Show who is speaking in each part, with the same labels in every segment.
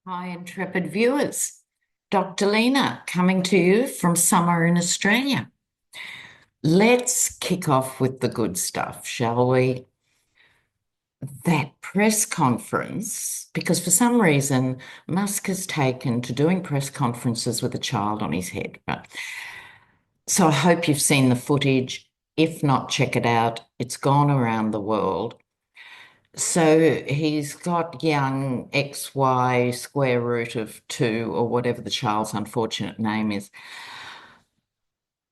Speaker 1: Hi, intrepid viewers. Dr. Lena coming to you from summer in Australia. Let's kick off with the good stuff, shall we? That press conference, because for some reason Musk has taken to doing press conferences with a child on his head. Right? So I hope you've seen the footage. If not, check it out. It's gone around the world. So he's got young XY square root of 2 or whatever the child's unfortunate name is.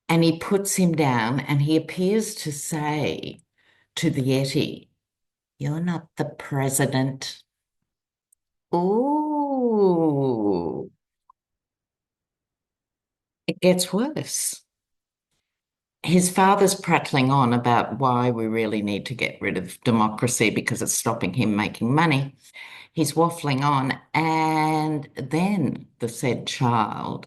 Speaker 1: And he puts him down and he appears to say to the Yeti, "You're not the president." Ooh, it gets worse. His father's prattling on about why we really need to get rid of democracy because it's stopping him making money. He's waffling on, and then the said child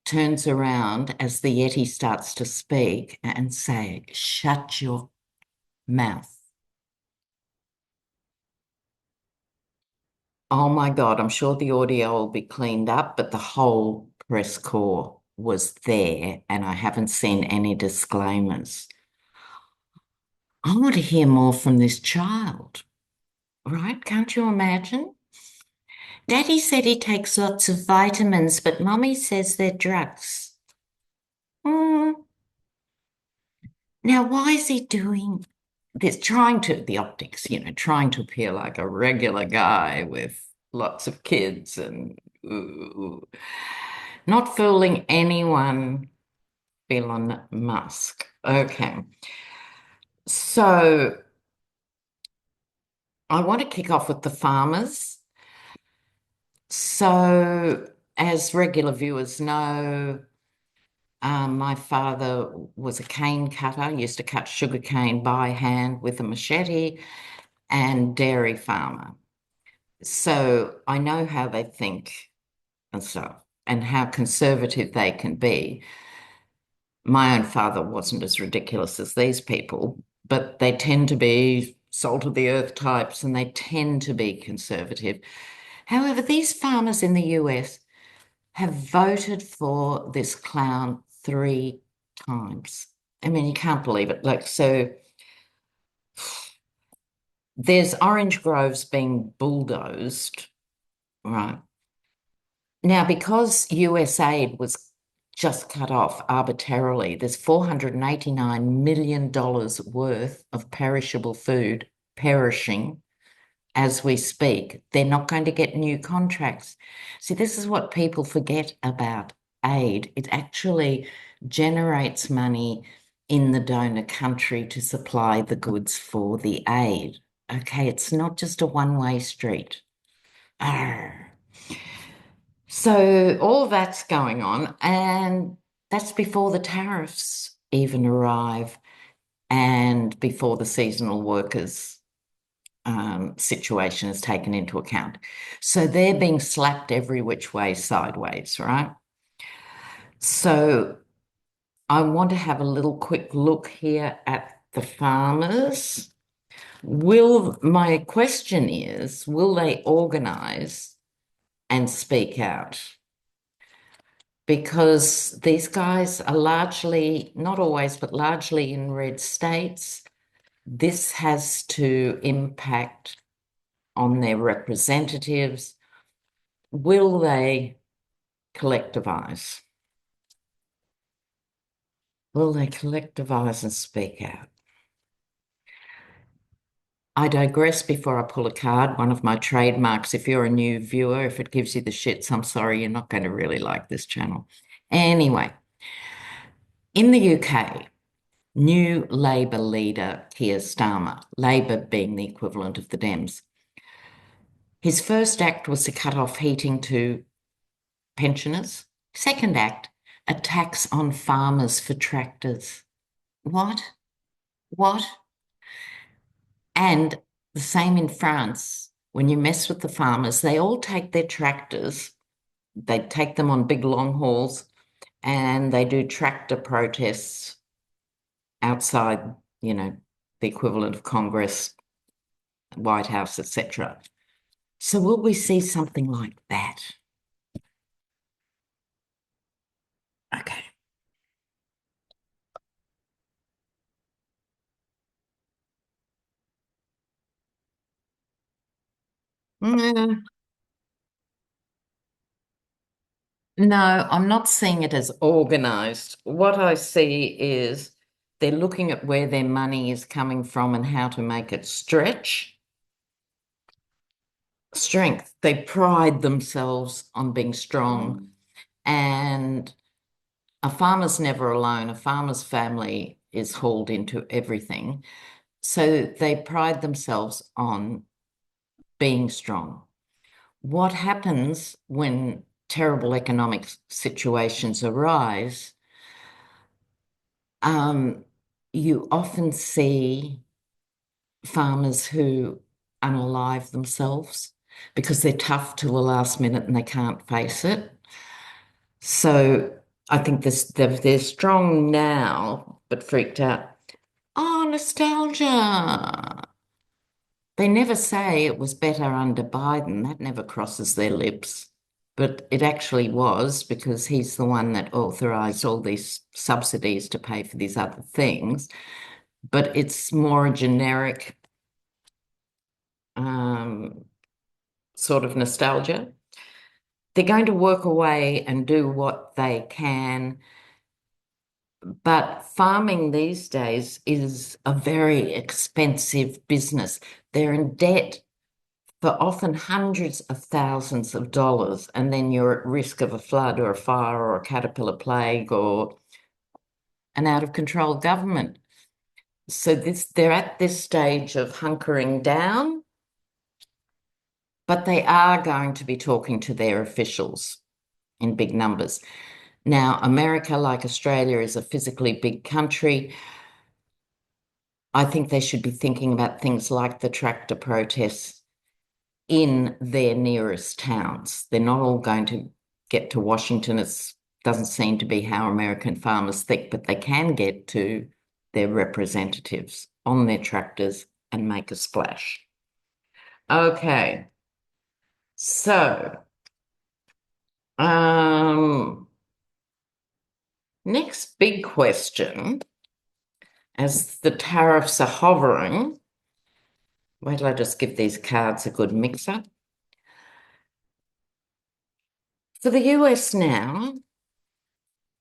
Speaker 1: turns around as the Yeti starts to speak and say, "Shut your mouth." Oh my God, I'm sure the audio will be cleaned up, but the whole press corps was there and I haven't seen any disclaimers. I want to hear more from this child, right? Can't you imagine? Daddy said he takes lots of vitamins, but Mummy says they're drugs. Hmm. Now, why is he doing this? Trying to, the optics, trying to appear like a regular guy with lots of kids and ooh, not fooling anyone, Elon Musk. Okay. So I want to kick off with the farmers. So, as regular viewers know, my father was a cane cutter, used to cut sugar cane by hand with a machete, and dairy farmer. So I know how they think and stuff and how conservative they can be. My own father wasn't as ridiculous as these people, but they tend to be salt of the earth types and they tend to be conservative. However, these farmers in the US have voted for this clown 3 times. I mean, you can't believe it. Like, so there's orange groves being bulldozed, right? Now, because US aid was just cut off arbitrarily, there's $489 million worth of perishable food perishing as we speak. They're not going to get new contracts. See, this is what people forget about aid. It actually generates money in the donor country to supply the goods for the aid. Okay, it's not just a one-way street. Arr. So all that's going on, and that's before the tariffs even arrive and before the seasonal workers situation is taken into account. So they're being slapped every which way sideways, right? So I want to have a little quick look here at the farmers. My question is, will they organize and speak out? Because these guys are largely, not always, but largely in red states. This has to impact on their representatives. Will they collectivize? Will they collectivize and speak out? I digress before I pull a card. One of my trademarks, if you're a new viewer, if it gives you the shits, I'm sorry, you're not going to really like this channel. Anyway, in the UK, new Labor leader Keir Starmer, Labor being the equivalent of the Dems, his first act was to cut off heating to pensioners. Second act, a tax on farmers for tractors. What? What? And the same in France. When you mess with the farmers, they all take their tractors, they take them on big long hauls, and they do tractor protests outside, the equivalent of Congress, White House, etc. So will we see something like that? Okay. Mm, no, I'm not seeing it as organized. What I see is they're looking at where their money is coming from and how to make it stretch. Strength. They pride themselves on being strong. And a farmer's never alone. A farmer's family is hauled into everything. So they pride themselves on being strong. What happens when terrible economic situations arise? Um, you often see farmers who unalive themselves because they're tough till the last minute and they can't face it. So I think they're strong now, but freaked out. Oh, nostalgia. They never say it was better under Biden. That never crosses their lips. But it actually was because he's the one that authorized all these subsidies to pay for these other things. But it's more a generic um, sort of nostalgia. They're going to work away and do what they can. But farming these days is a very expensive business. They're in debt for often hundreds of thousands of dollars, and then you're at risk of a flood or a fire or a caterpillar plague or an out of control government. So they're at this stage of hunkering down, but they are going to be talking to their officials in big numbers. Now, America, like Australia, is a physically big country. I think they should be thinking about things like the tractor protests in their nearest towns. They're not all going to get to Washington. It doesn't seem to be how American farmers think, but they can get to their representatives on their tractors and make a splash. Okay, so next big question, as the tariffs are hovering, wait till I just give these cards a good mix-up. For the US now,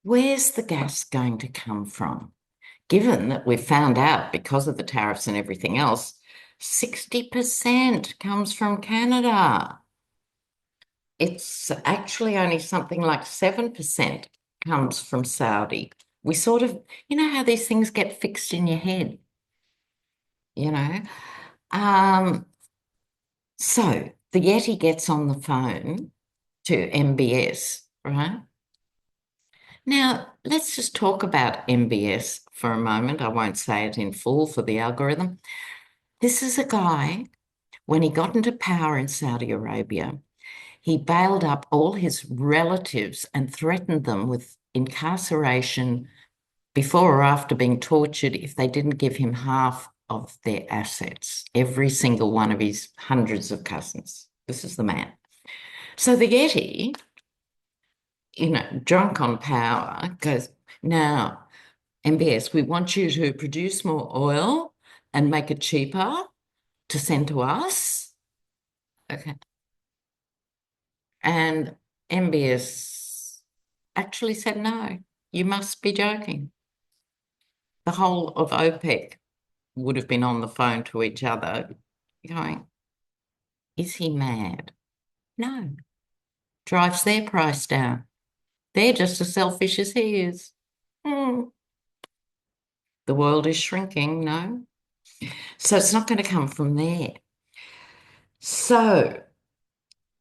Speaker 1: where's the gas going to come from? Given that we've found out because of the tariffs and everything else, 60% comes from Canada. It's actually only something like 7% comes from Saudi. We sort of, you know how these things get fixed in your head, you know? Um, so the Yeti gets on the phone to MBS, right? Now, let's just talk about MBS for a moment. I won't say it in full for the algorithm. This is a guy, when he got into power in Saudi Arabia, he bailed up all his relatives and threatened them with incarceration before or after being tortured if they didn't give him half of their assets, every single one of his hundreds of cousins. This is the man. So the Yeti, drunk on power, goes, now, MBS, we want you to produce more oil and make it cheaper to send to us. Okay. And MBS actually said, no, you must be joking. The whole of OPEC would have been on the phone to each other going, is he mad? No, drives their price down. They're just as selfish as he is. Hmm. The world is shrinking, no? So it's not going to come from there. So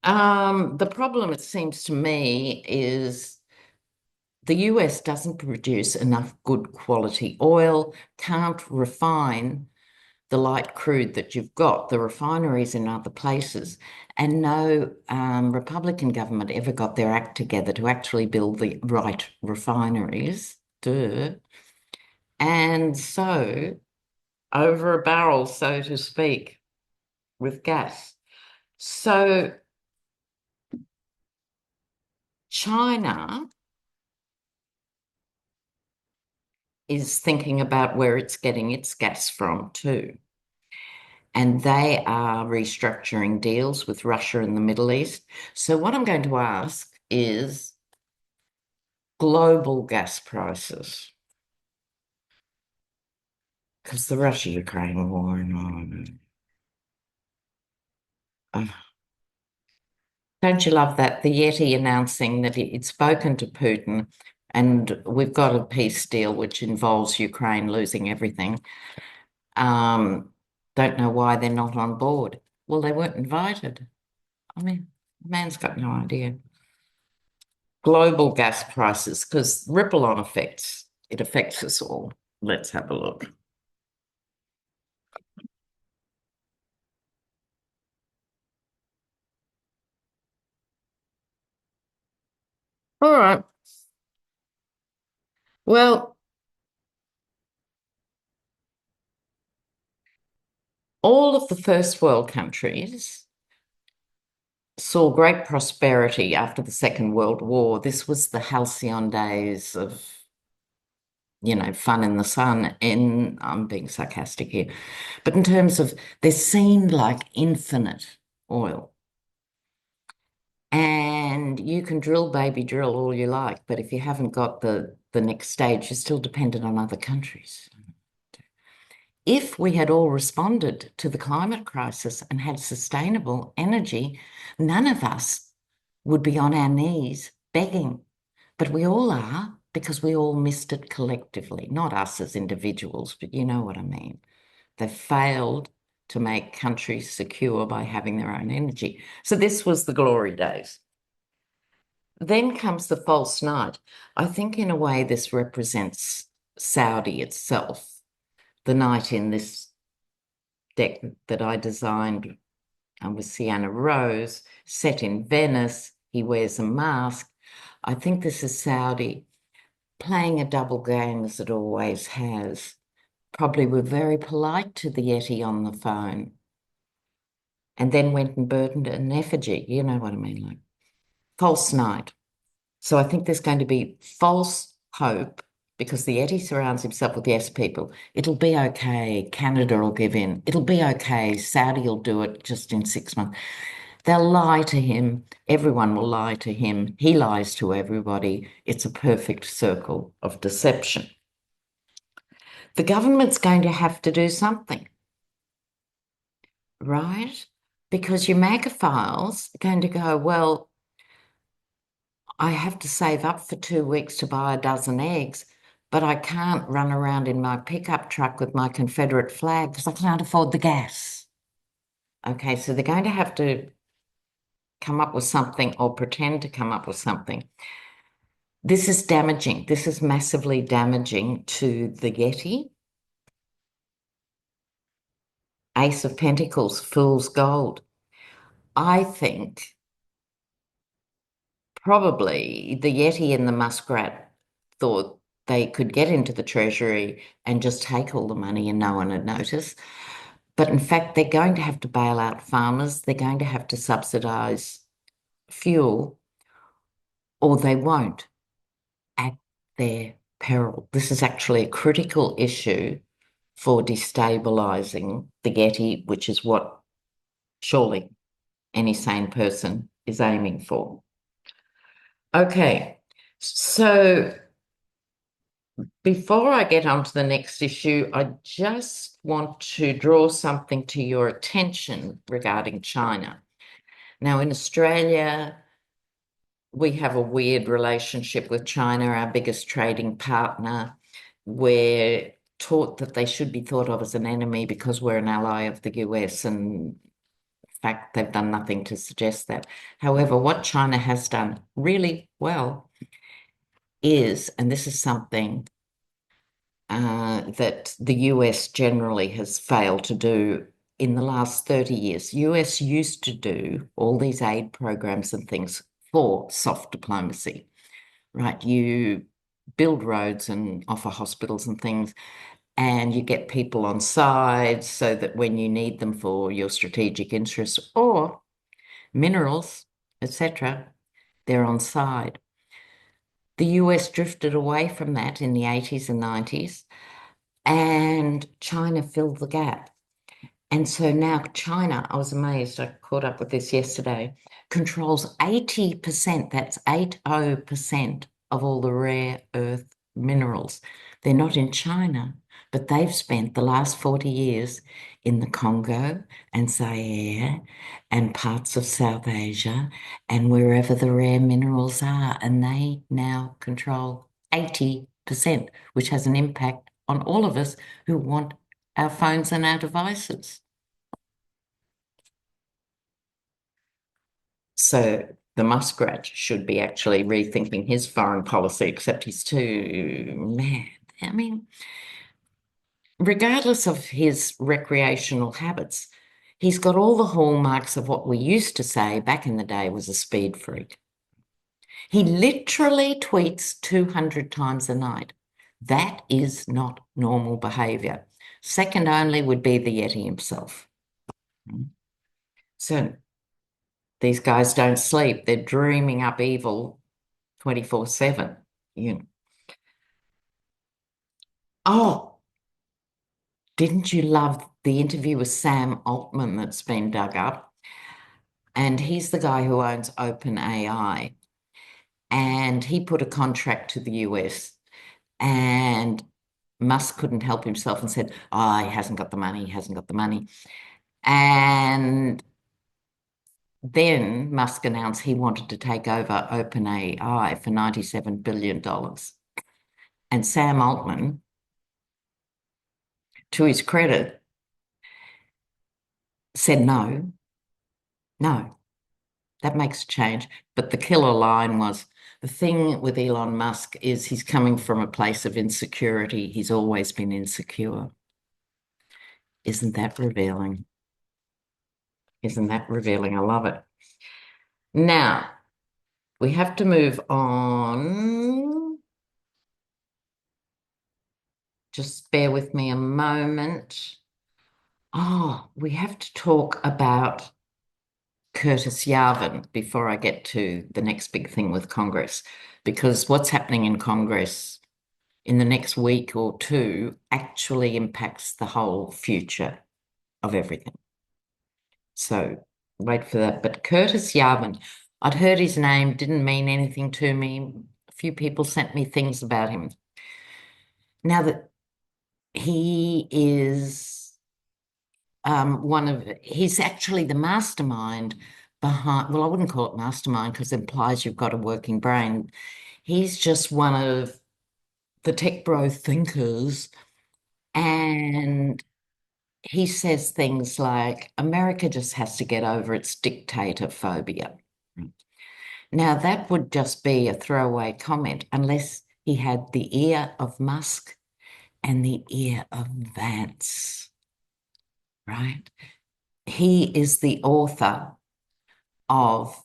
Speaker 1: the problem, it seems to me, is the US doesn't produce enough good quality oil, can't refine the light crude that you've got, the refineries in other places, and no Republican government ever got their act together to actually build the right refineries. Duh. And so, over a barrel, so to speak, with gas. So China is thinking about where it's getting its gas from too. And they are restructuring deals with Russia and the Middle East. So what I'm going to ask is global gas prices, because the Russia-Ukraine war and on. Don't you love that? The Yeti announcing that he'd spoken to Putin and we've got a peace deal which involves Ukraine losing everything. Don't know why they're not on board. Well, they weren't invited. I mean, the man's got no idea. Global gas prices, because ripple on effects, it affects us all. Let's have a look. All right. Well, all of the first world countries saw great prosperity after the Second World War. This was the halcyon days of, fun in the sun. And I'm being sarcastic here, but in terms of there seemed like infinite oil. And you can drill, baby, drill all you like, but if you haven't got the next stage, you're still dependent on other countries. If we had all responded to the climate crisis and had sustainable energy, none of us would be on our knees begging. But we all are because we all missed it collectively, not us as individuals, but you know what I mean. They failed to make countries secure by having their own energy. So this was the glory days. Then comes the false night. I think in a way this represents Saudi itself. The night in this deck that I designed with Sienna Rose, set in Venice. He wears a mask. I think this is Saudi playing a double game as it always has. Probably were very polite to the Yeti on the phone and then went and burdened an effigy. You know what I mean? Like false night. So I think there's going to be false hope because the Yeti surrounds himself with yes people. It'll be okay. Canada will give in. It'll be okay. Saudi will do it just in 6 months. They'll lie to him. Everyone will lie to him. He lies to everybody. It's a perfect circle of deception. The government's going to have to do something, right? Because your magophiles are going to go, well, I have to save up for 2 weeks to buy a dozen eggs, but I can't run around in my pickup truck with my Confederate flag because I can't afford the gas. Okay, so they're going to have to come up with something or pretend to come up with something. This is damaging. This is massively damaging to the Yeti. Ace of Pentacles, Fool's Gold. I think probably the Yeti and the muskrat thought they could get into the treasury and just take all the money and no one would notice. But in fact, they're going to have to bail out farmers. They're going to have to subsidise fuel, or they won't at their peril. This is actually a critical issue for destabilising the Yeti, which is what surely any sane person is aiming for. Okay, so before I get on to the next issue, I just want to draw something to your attention regarding China. Now, in Australia, we have a weird relationship with China, our biggest trading partner. We're taught that they should be thought of as an enemy because we're an ally of the US, and in fact, they've done nothing to suggest that. However, what China has done really well is, and this is something that the US generally has failed to do in the last 30 years. US used to do all these aid programs and things for soft diplomacy, right? You build roads and offer hospitals and things, and you get people on side so that when you need them for your strategic interests, or minerals, etc., they're on side. The US drifted away from that in the 80s and 90s, and China filled the gap. And so now China, I was amazed, I caught up with this yesterday, controls 80%, that's 80% of all the rare earth minerals. They're not in China, but they've spent the last 40 years in the Congo and Zaire and parts of South Asia and wherever the rare minerals are, and they now control 80%, which has an impact on all of us who want our phones and our devices. So the muskrat should be actually rethinking his foreign policy, except he's too mad. I mean, regardless of his recreational habits, he's got all the hallmarks of what we used to say back in the day was a speed freak. He literally tweets 200 times a night. That is not normal behavior. Second only would be the Yeti himself. So these guys don't sleep. They're dreaming up evil 24/7. You know. Oh, didn't you love the interview with Sam Altman that's been dug up? And he's the guy who owns OpenAI. And he put a contract to the US, and Musk couldn't help himself and said, oh, he hasn't got the money, he hasn't got the money. And then Musk announced he wanted to take over OpenAI for $97 billion. And Sam Altman, to his credit, said no, no, that makes a change. But the killer line was, the thing with Elon Musk is he's coming from a place of insecurity. He's always been insecure. Isn't that revealing? Isn't that revealing? I love it. Now, we have to move on. Just bear with me a moment. Oh, we have to talk about Curtis Yarvin before I get to the next big thing with Congress, because what's happening in Congress in the next week or two actually impacts the whole future of everything. So wait for that. But Curtis Yarvin, I'd heard his name, didn't mean anything to me. A few people sent me things about him. Now that he is he's actually the mastermind behind, well, I wouldn't call it mastermind because it implies you've got a working brain. He's just one of the tech bro thinkers, and he says things like America just has to get over its dictator phobia. Now, that would just be a throwaway comment unless he had the ear of Musk and the ear of Vance, right? He is the author of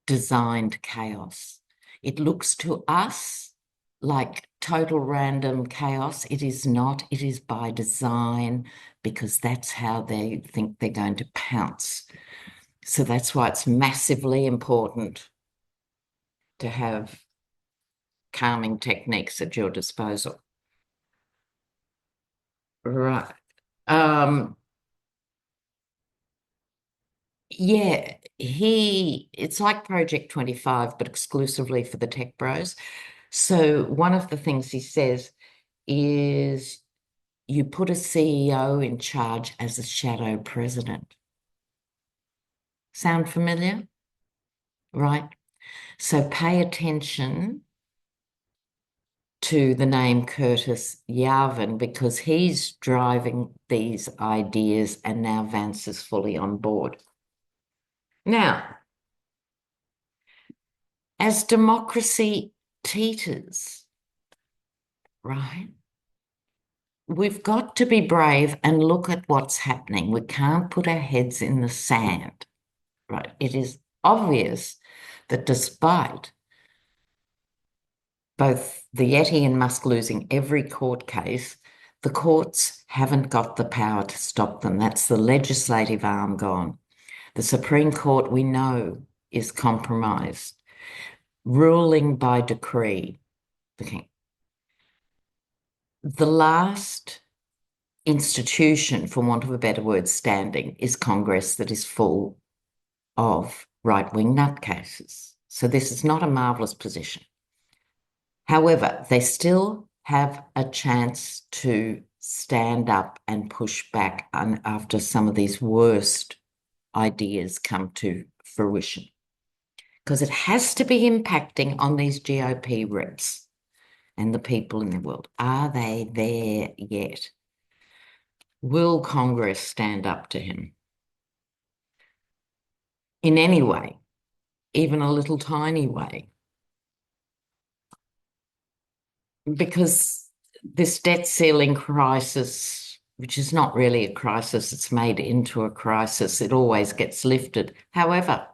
Speaker 1: Designed Chaos. It looks to us like total random chaos. It is not. It is by design because that's how they think they're going to pounce. So that's why it's massively important to have calming techniques at your disposal. Right. Yeah, it's like Project 25, but exclusively for the tech bros. So one of the things he says is you put a CEO in charge as a shadow president. Sound familiar? Right. So pay attention to the name Curtis Yarvin because he's driving these ideas and now Vance is fully on board. Now, as democracy teeters, right, we've got to be brave and look at what's happening. We can't put our heads in the sand, right? It is obvious that despite both the Yeti and Musk losing every court case, the courts haven't got the power to stop them. That's the legislative arm gone. The Supreme Court, we know, is compromised, ruling by decree. Okay. The last institution, for want of a better word, standing is Congress, that is full of right-wing nutcases. So this is not a marvelous position. However, they still have a chance to stand up and push back after some of these worst ideas come to fruition, because it has to be impacting on these GOP reps and the people in the world. Are they there yet? Will Congress stand up to him in any way, even a little tiny way? Because this debt ceiling crisis, which is not really a crisis, it's made into a crisis, it always gets lifted. However,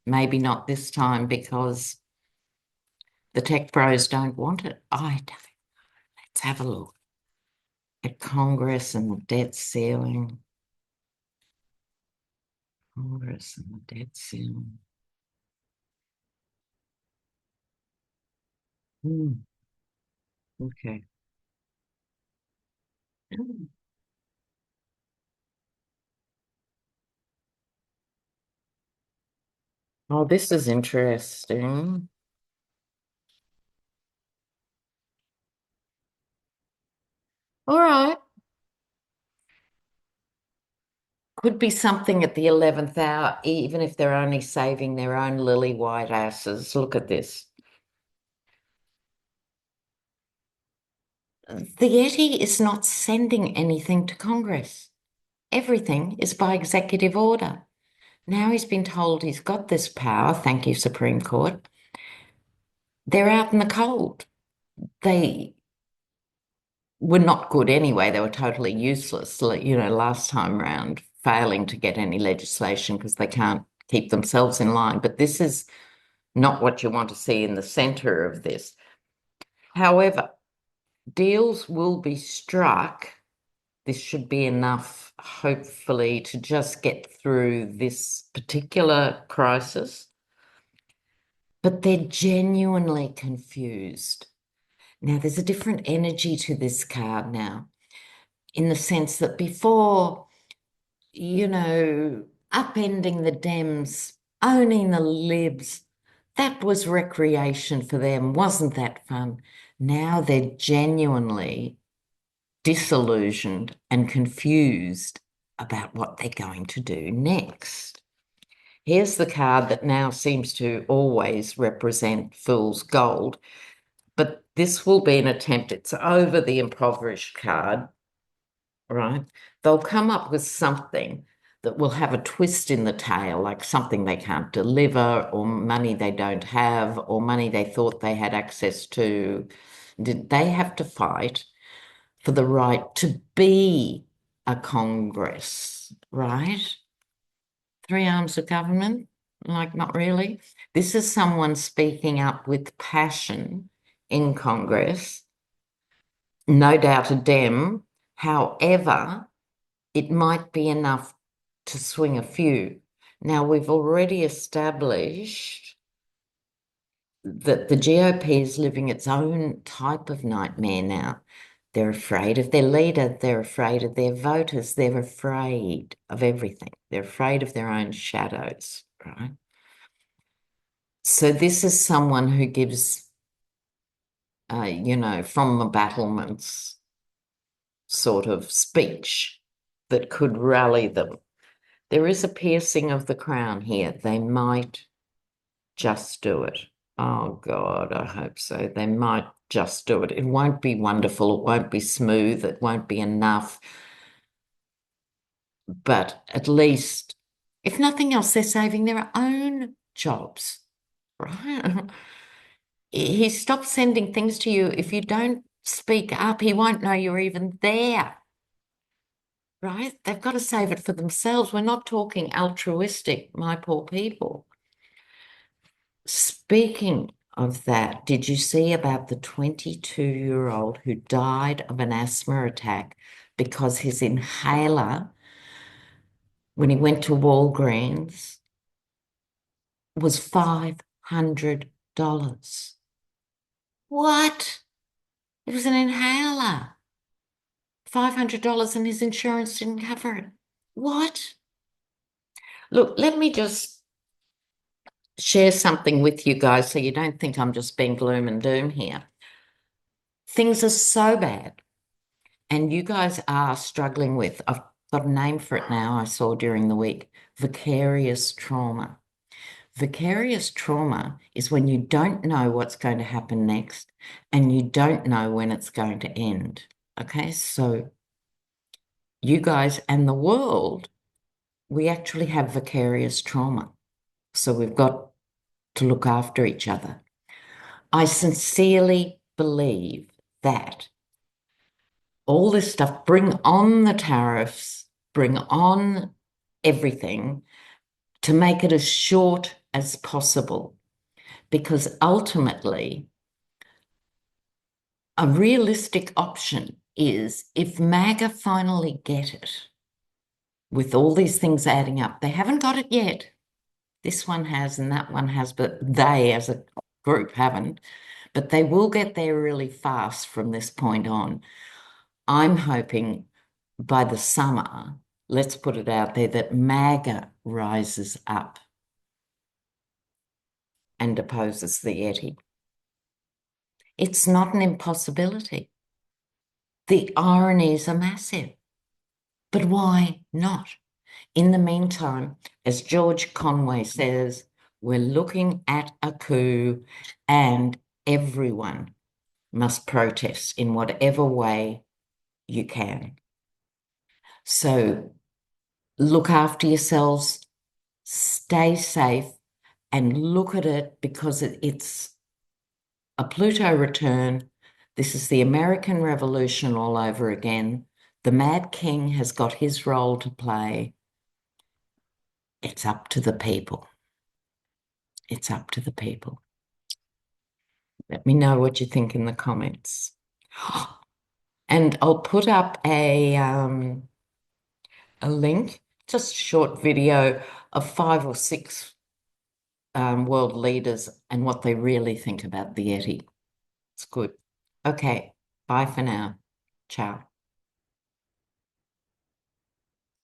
Speaker 1: maybe not this time, because the tech bros don't want it. I don't. Let's have a look at Congress and the debt ceiling. Congress and the debt ceiling. Okay. Oh, this is interesting. All right. Could be something at the 11th hour, even if they're only saving their own lily white asses. Look at this. The Yeti is not sending anything to Congress. Everything is by executive order. Now he's been told he's got this power. Thank you, Supreme Court. They're out in the cold. They were not good anyway. They were totally useless, last time round, failing to get any legislation because they can't keep themselves in line. But this is not what you want to see in the center of this. However, deals will be struck. This should be enough, hopefully, to just get through this particular crisis. But they're genuinely confused. Now, there's a different energy to this card now, in the sense that before, upending the Dems, owning the Libs, that was recreation for them. Wasn't that fun? Now they're genuinely disillusioned and confused about what they're going to do next. Here's the card that now seems to always represent fool's gold, but this will be an attempt. It's over the impoverished card, right? They'll come up with something that will have a twist in the tail, like something they can't deliver, or money they don't have, or money they thought they had access to. Did they have to fight for the right to be a Congress, right? Three arms of government? Like, not really. This is someone speaking up with passion in Congress, no doubt a Dem. However, it might be enough to swing a few. Now, we've already established that the GOP is living its own type of nightmare now. They're afraid of their leader. They're afraid of their voters. They're afraid of everything. They're afraid of their own shadows, right? So this is someone who gives, from the battlements sort of speech that could rally them. There is a piercing of the crown here. They might just do it. Oh, God, I hope so. They might just do it. It won't be wonderful. It won't be smooth. It won't be enough. But at least, if nothing else, they're saving their own jobs, right? He stops sending things to you. If you don't speak up, he won't know you're even there, right? They've got to save it for themselves. We're not talking altruistic, my poor people. Speaking of that, did you see about the 22-year-old who died of an asthma attack because his inhaler when he went to Walgreens was $500. What? It was an inhaler. $500 and his insurance didn't cover it. What? Look, let me just share something with you guys so you don't think I'm just being gloom and doom here. Things are so bad, and you guys are struggling with, I've got a name for it now, I saw during the week, vicarious trauma. Vicarious trauma is when you don't know what's going to happen next and you don't know when it's going to end. Okay, so you guys and the world, we actually have vicarious trauma. So we've got to look after each other. I sincerely believe that all this stuff, bring on the tariffs, bring on everything to make it as short as possible, because ultimately, a realistic option is if MAGA finally get it, with all these things adding up, they haven't got it yet. This one has and that one has, but they as a group haven't. But they will get there really fast from this point on. I'm hoping by the summer, let's put it out there, that MAGA rises up and opposes the Yeti. It's not an impossibility. The ironies are massive. But why not? In the meantime, as George Conway says, we're looking at a coup and everyone must protest in whatever way you can. So look after yourselves, stay safe, and look at it because it's a Pluto return. This is the American Revolution all over again. The Mad King has got his role to play. It's up to the people. It's up to the people. Let me know what you think in the comments. And I'll put up a link, just a short video of 5 or 6 world leaders and what they really think about the Yeti. It's good. Okay, bye for now. Ciao.